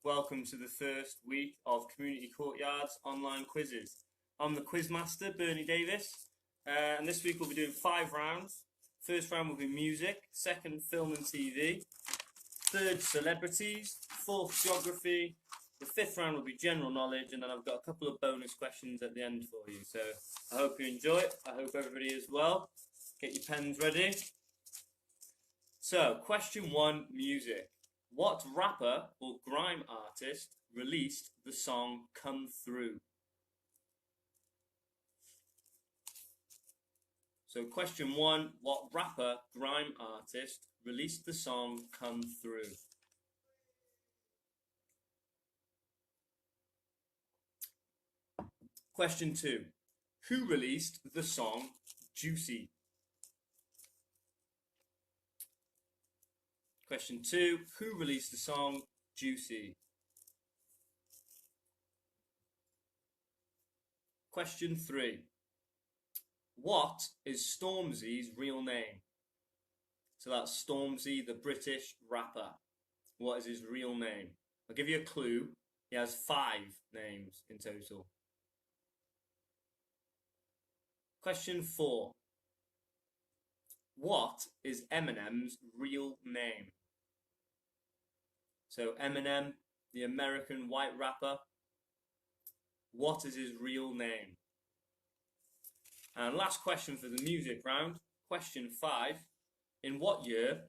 welcome to the first week of Community Courtyard's online quizzes. I'm the quizmaster, Bernie Davis, and this week we'll be doing 5 rounds. First round will be music, second film and TV, third celebrities, fourth geography, the fifth round will be general knowledge, and then I've got a couple of bonus questions at the end for you. So I hope you enjoy it. I hope everybody is well. Get your pens ready. So, question 1, music. What rapper or grime artist released the song Come Through? So, question 1, what rapper, grime artist released the song Come Through? Question 2, who released the song Juicy? Question 2, who released the song Juicy? Question 3, what is Stormzy's real name? So that's Stormzy, the British rapper. What is his real name? I'll give you a clue. He has 5 names in total. Question 4, what is Eminem's real name? So Eminem, the American white rapper, what is his real name? And last question for the music round, question 5, in what year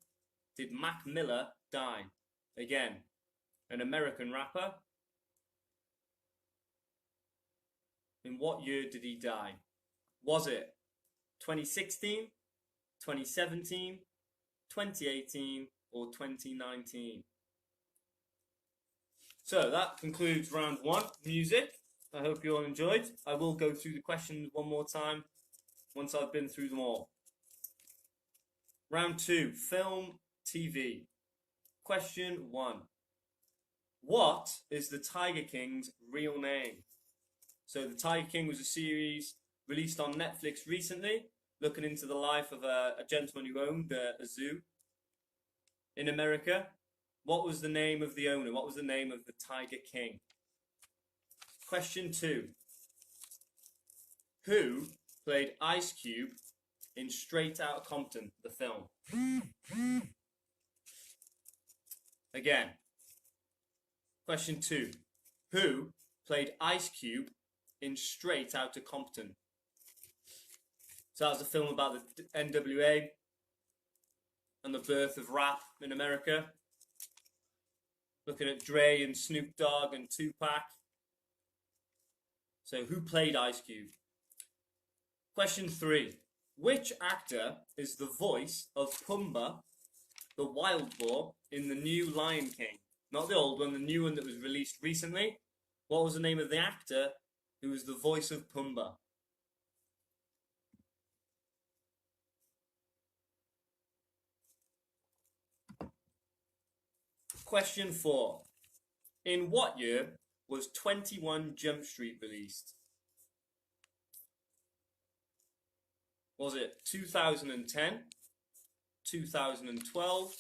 did Mac Miller die? Again, an American rapper. In what year did he die? Was it 2016, 2017, 2018 or 2019? So that concludes round 1, music. I hope you all enjoyed. I will go through the questions one more time once I've been through them all. Round 2, film, TV. Question 1. What is the Tiger King's real name? So the Tiger King was a series released on Netflix recently, looking into the life of a gentleman who owned a zoo in America. What was the name of the owner? What was the name of the Tiger King? Question 2. Who played Ice Cube in Straight Outta Compton, the film? Again. Question 2. Who played Ice Cube in Straight Outta Compton? So that was a film about the NWA and the birth of rap in America. Looking at Dre and Snoop Dogg and Tupac. So who played Ice Cube? Question 3. Which actor is the voice of Pumbaa, the wild boar, in the new Lion King? Not the old one, the new one that was released recently. What was the name of the actor who was the voice of Pumbaa? Question 4. In what year was 21 Jump Street released? Was it 2010, 2012,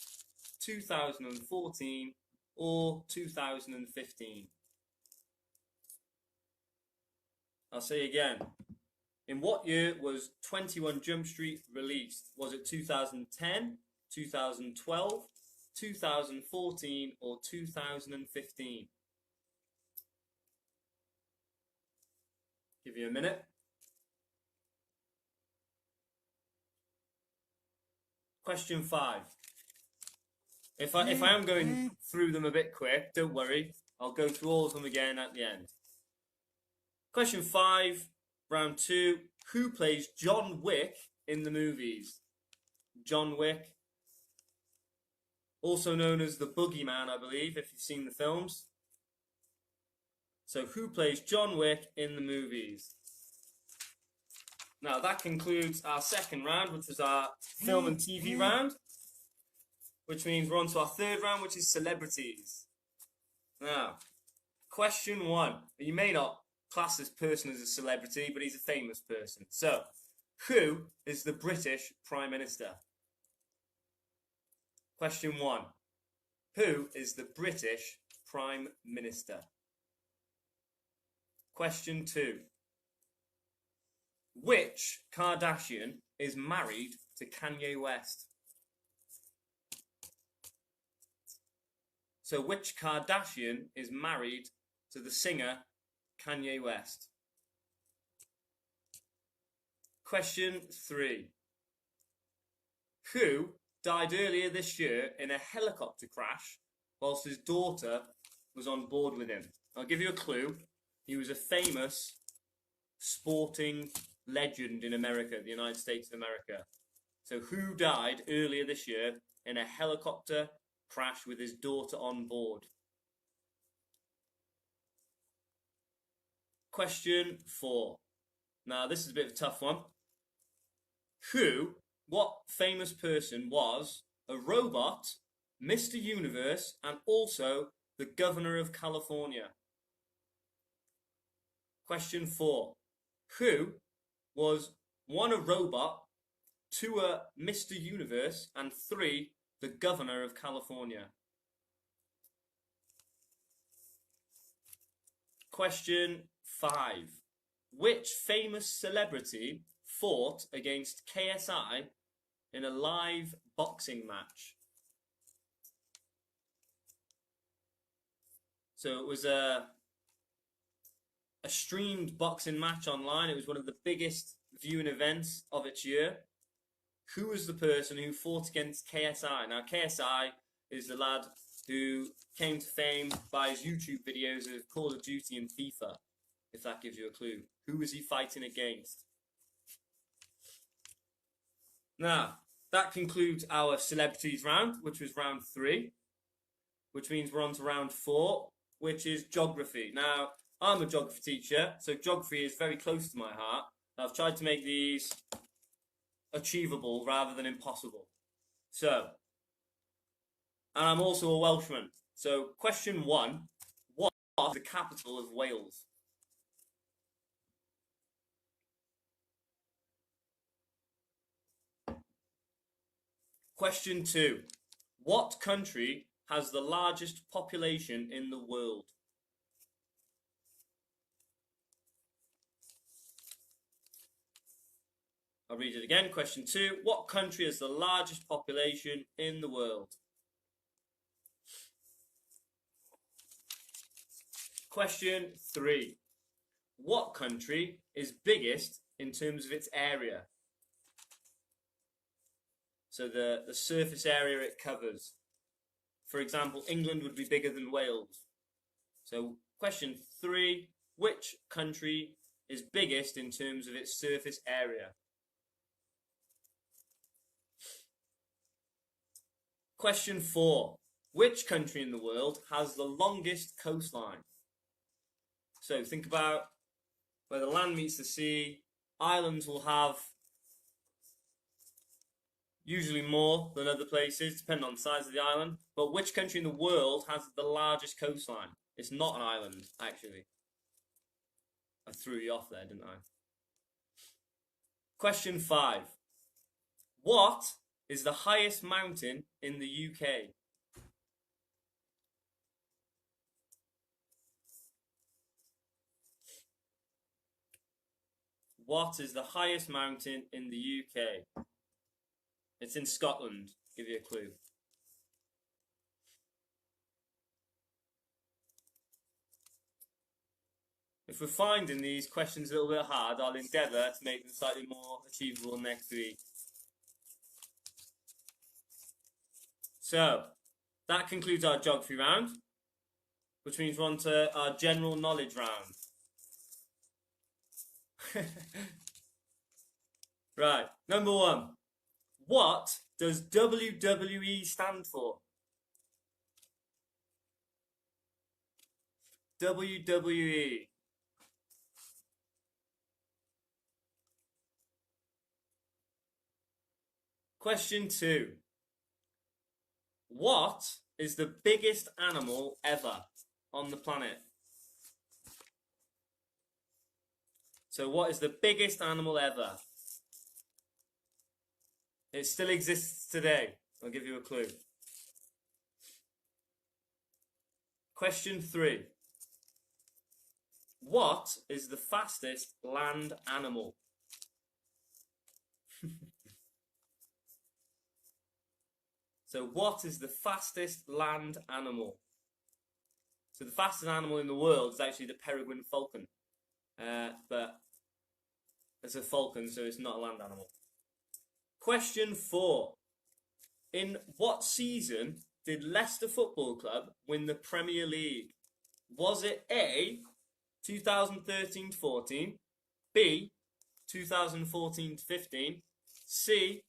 2014 or 2015? I'll say again. In what year was 21 Jump Street released? Was it 2010, 2012, 2014 or 2015? Give you a minute. Question 5. If I am going through them a bit quick, don't worry. I'll go through all of them again at the end. Question 5, round 2. Who plays John Wick in the movies? John Wick, also known as the Boogeyman, I believe, if you've seen the films. So who plays John Wick in the movies? Now that concludes our second round, which was our film and TV round, which means we're on to our third round, which is celebrities. Now, question 1. You may not class this person as a celebrity, but he's a famous person. So, who is the British Prime Minister? Question 1. Who is the British Prime Minister? Question 2. Which Kardashian is married to Kanye West? So which Kardashian is married to the singer Kanye West? Question 3. Who died earlier this year in a helicopter crash whilst his daughter was on board with him? I'll give you a clue. He was a famous sporting legend in America, the United States of America. So who died earlier this year in a helicopter crash with his daughter on board? Question 4. Now this is a bit of a tough one. What famous person was a robot, Mr. Universe, and also the Governor of California? Question 4. Who was 1 a robot, 2 a Mr. Universe, and 3 the Governor of California? Question 5. Which famous celebrity fought against KSI in a live boxing match? So it was a streamed boxing match online. It was one of the biggest viewing events of its year. Who was the person who fought against KSI? Now KSI is the lad who came to fame by his YouTube videos of Call of Duty and FIFA, if that gives you a clue. Who was he fighting against? Now, that concludes our celebrities round, which was round 3, which means we're on to round 4, which is geography. Now, I'm a geography teacher, so geography is very close to my heart. I've tried to make these achievable rather than impossible. So, and I'm also a Welshman. So, question 1, what is the capital of Wales? Question 2. What country has the largest population in the world? I'll read it again. Question 2. What country has the largest population in the world? Question 3. What country is biggest in terms of its area? So the surface area it covers. For example, England would be bigger than Wales. So question 3, which country is biggest in terms of its surface area? Question 4, which country in the world has the longest coastline? So think about where the land meets the sea. Islands will have usually more than other places, depending on the size of the island. But which country in the world has the largest coastline? It's not an island, actually. I threw you off there, didn't I? Question 5. What is the highest mountain in the UK? What is the highest mountain in the UK? It's in Scotland. Give you a clue. If we're finding these questions a little bit hard, I'll endeavour to make them slightly more achievable next week. So, that concludes our geography round, which means we're on to our general knowledge round. Right, number 1. What does WWE stand for? WWE. Question 2. What is the biggest animal ever on the planet? So what is the biggest animal ever? It still exists today. I'll give you a clue. Question 3. What is the fastest land animal? So what is the fastest land animal? So the fastest animal in the world is actually the peregrine falcon. But it's a falcon, so it's not a land animal. Question 4. In what season did Leicester Football Club win the Premier League? Was it A, 2013-14, B, 2014-15, C,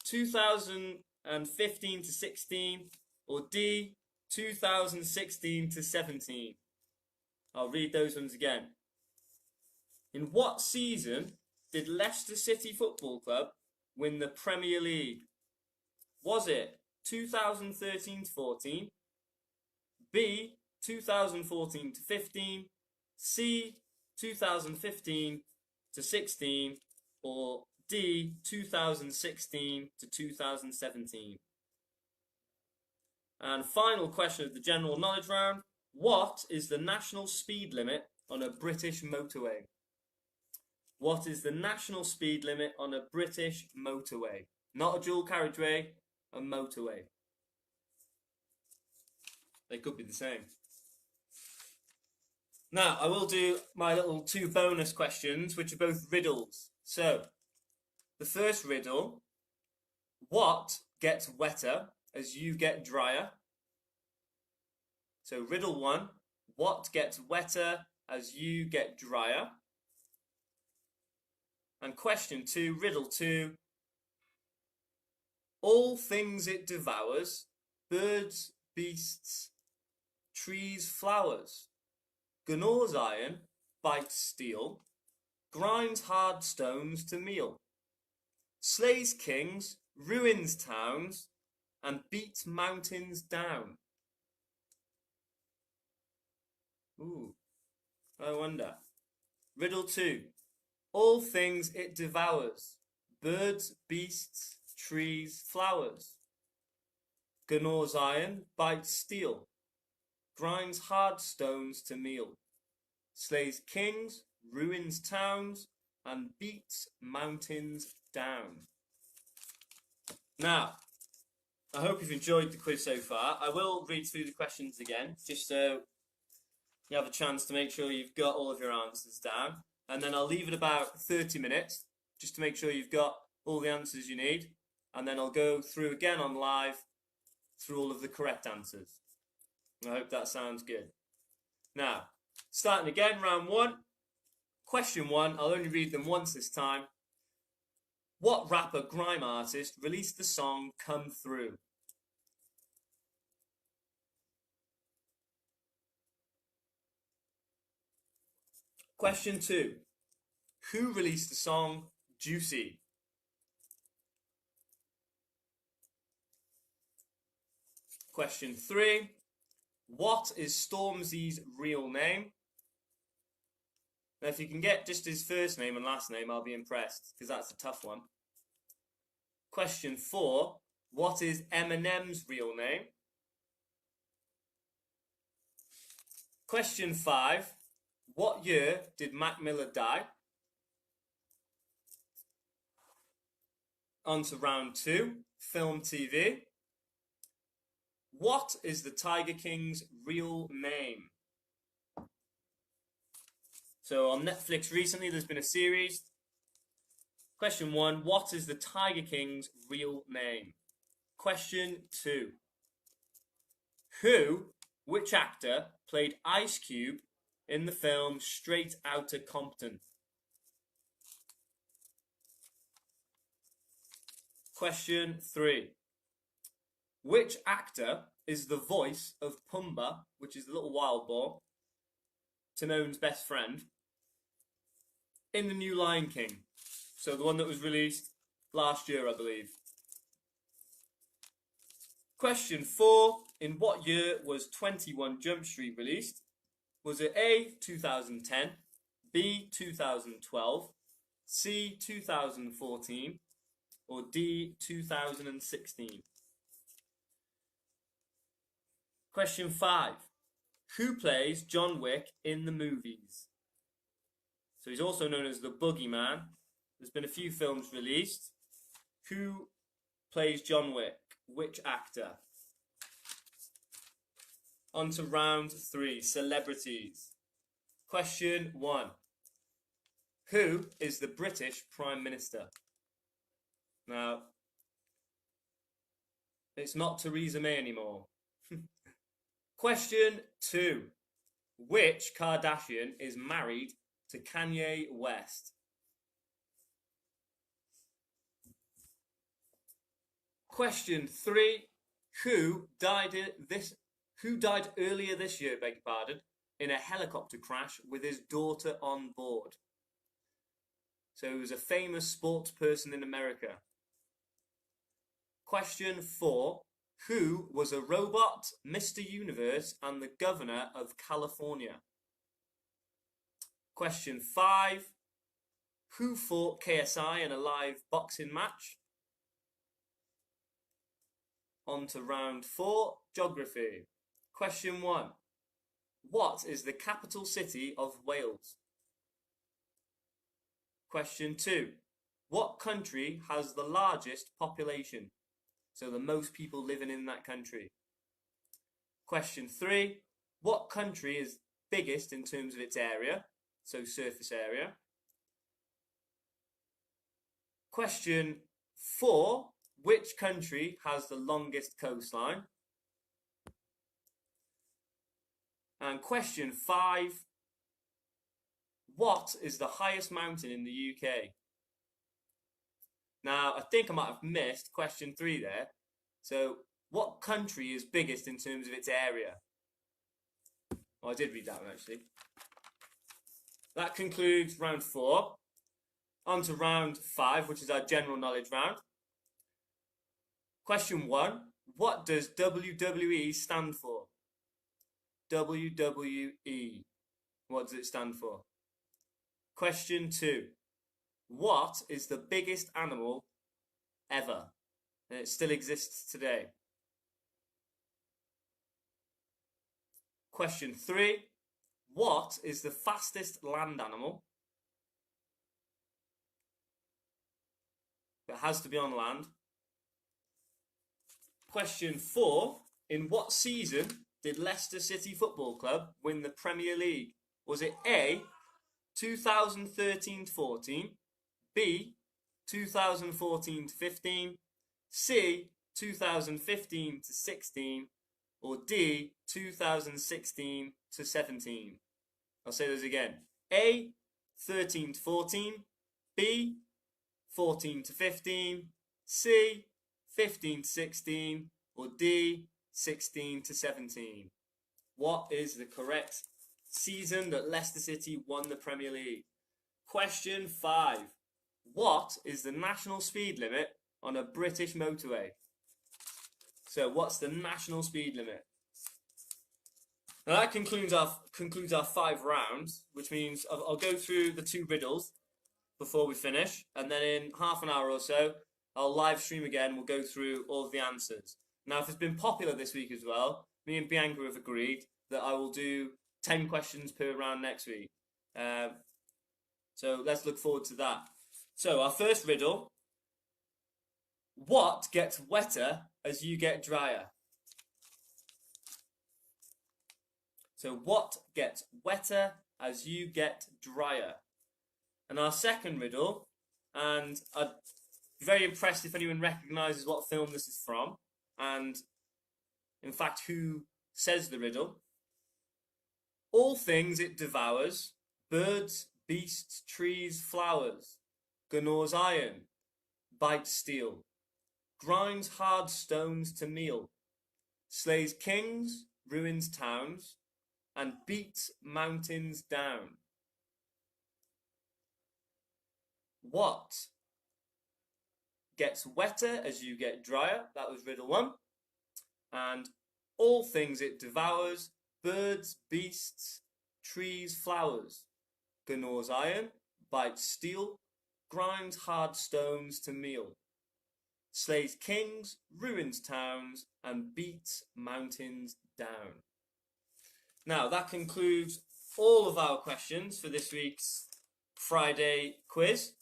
2015-16, or D, 2016-17? I'll read those ones again. In what season did Leicester City Football Club win the Premier League? Was it 2013-14, B, 2014-15, C, 2015-16, or D, 2016-2017? And final question of the general knowledge round. What is the national speed limit on a British motorway? What is the national speed limit on a British motorway? Not a dual carriageway, a motorway. They could be the same. Now, I will do my little 2 bonus questions, which are both riddles. So, the first riddle, what gets wetter as you get drier? So, riddle 1, what gets wetter as you get drier? And question 2, riddle 2, all things it devours, birds, beasts, trees, flowers, gnaws iron, bites steel, grinds hard stones to meal, slays kings, ruins towns, and beats mountains down. Ooh, I wonder. Riddle 2. All things it devours, birds, beasts, trees, flowers, gnaws iron, bites steel, grinds hard stones to meal, slays kings, ruins towns, and beats mountains down. Now, I hope you've enjoyed the quiz so far. I will read through the questions again, just so you have a chance to make sure you've got all of your answers down. And then I'll leave it about 30 minutes, just to make sure you've got all the answers you need. And then I'll go through again on live, through all of the correct answers. I hope that sounds good. Now, starting again, round 1. Question 1, I'll only read them once this time. What rapper grime artist released the song Come Through? Question 2, who released the song Juicy? Question 3, what is Stormzy's real name? Now, if you can get just his first name and last name, I'll be impressed, because that's a tough one. Question 4, what is Eminem's real name? Question 5, what year did Mac Miller die? On to round 2, film TV. What is the Tiger King's real name? So on Netflix recently there's been a series. Question 1, what is the Tiger King's real name? Question 2, which actor played Ice Cube in the film Straight Outta Compton? Question 3, which actor is the voice of Pumbaa, which is the little wild boar, Timon's best friend, in the new Lion King? So the one that was released last year, I believe. Question 4, in what year was 21 Jump Street released? Was it A, 2010, B, 2012, C, 2014, or D, 2016? Question 5, Who plays John Wick in the movies? So he's also known as the Boogeyman. There's been a few films released. Who plays John Wick? Which actor? On to round 3, celebrities. Question 1. Who is the British Prime Minister? Now, it's not Theresa May anymore. Question 2. Which Kardashian is married to Kanye West? Question 3. Who died earlier this year, beg your pardon, in a helicopter crash with his daughter on board? So he was a famous sports person in America. Question 4. Who was a robot, Mr. Universe, and the governor of California? Question 5. Who fought KSI in a live boxing match? On to round 4, geography. Question 1. What is the capital city of Wales? Question 2. What country has the largest population? So the most people living in that country. Question 3. What country is biggest in terms of its area? So surface area. Question 4. Which country has the longest coastline? And question 5. What is the highest mountain in the UK? Now, I think I might have missed question 3 there. So, what country is biggest in terms of its area? Well, I did read that one actually. That concludes round 4. On to round 5, which is our general knowledge round. Question 1. What does WWE stand for? WWE. What does it stand for? Question 2. What is the biggest animal ever? And it still exists today. Question 3. What is the fastest land animal? It has to be on land. Question 4. In what season did Leicester City Football Club win the Premier League? Was it A, 2013-14, B, 2014-15, C, 2015-16, or D, 2016-17? I'll say those again. A, 13-14, B, 14-15, C, 15-16, or D, 16-17. What is the correct season that Leicester City won the Premier League? Question 5. What is the national speed limit on a British motorway? So what's the national speed limit? Now that concludes our 5 rounds, which means I'll go through the 2 riddles before we finish, and then in half an hour or so I'll live stream again. We'll go through all of the answers. Now, if it's been popular this week as well, me and Bianca have agreed that I will do 10 questions per round next week. So let's look forward to that. So our first riddle. What gets wetter as you get drier? So what gets wetter as you get drier? And our second riddle, and I'd be very impressed if anyone recognises what film this is from, and in fact who says the riddle. All things it devours, birds, beasts, trees, flowers, gnaws iron, bites steel, grinds hard stones to meal, slays kings, ruins towns, and beats mountains down. What gets wetter as you get drier? That was riddle 1. And all things it devours, birds, beasts, trees, flowers, gnaws iron, bites steel, grinds hard stones to meal, slays kings, ruins towns, and beats mountains down. Now, that concludes all of our questions for this week's Friday quiz.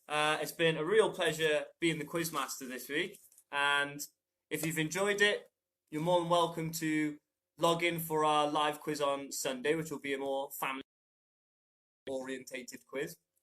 It's been a real pleasure being the quiz master this week, and if you've enjoyed it, you're more than welcome to log in for our live quiz on Sunday, which will be a more family orientated quiz.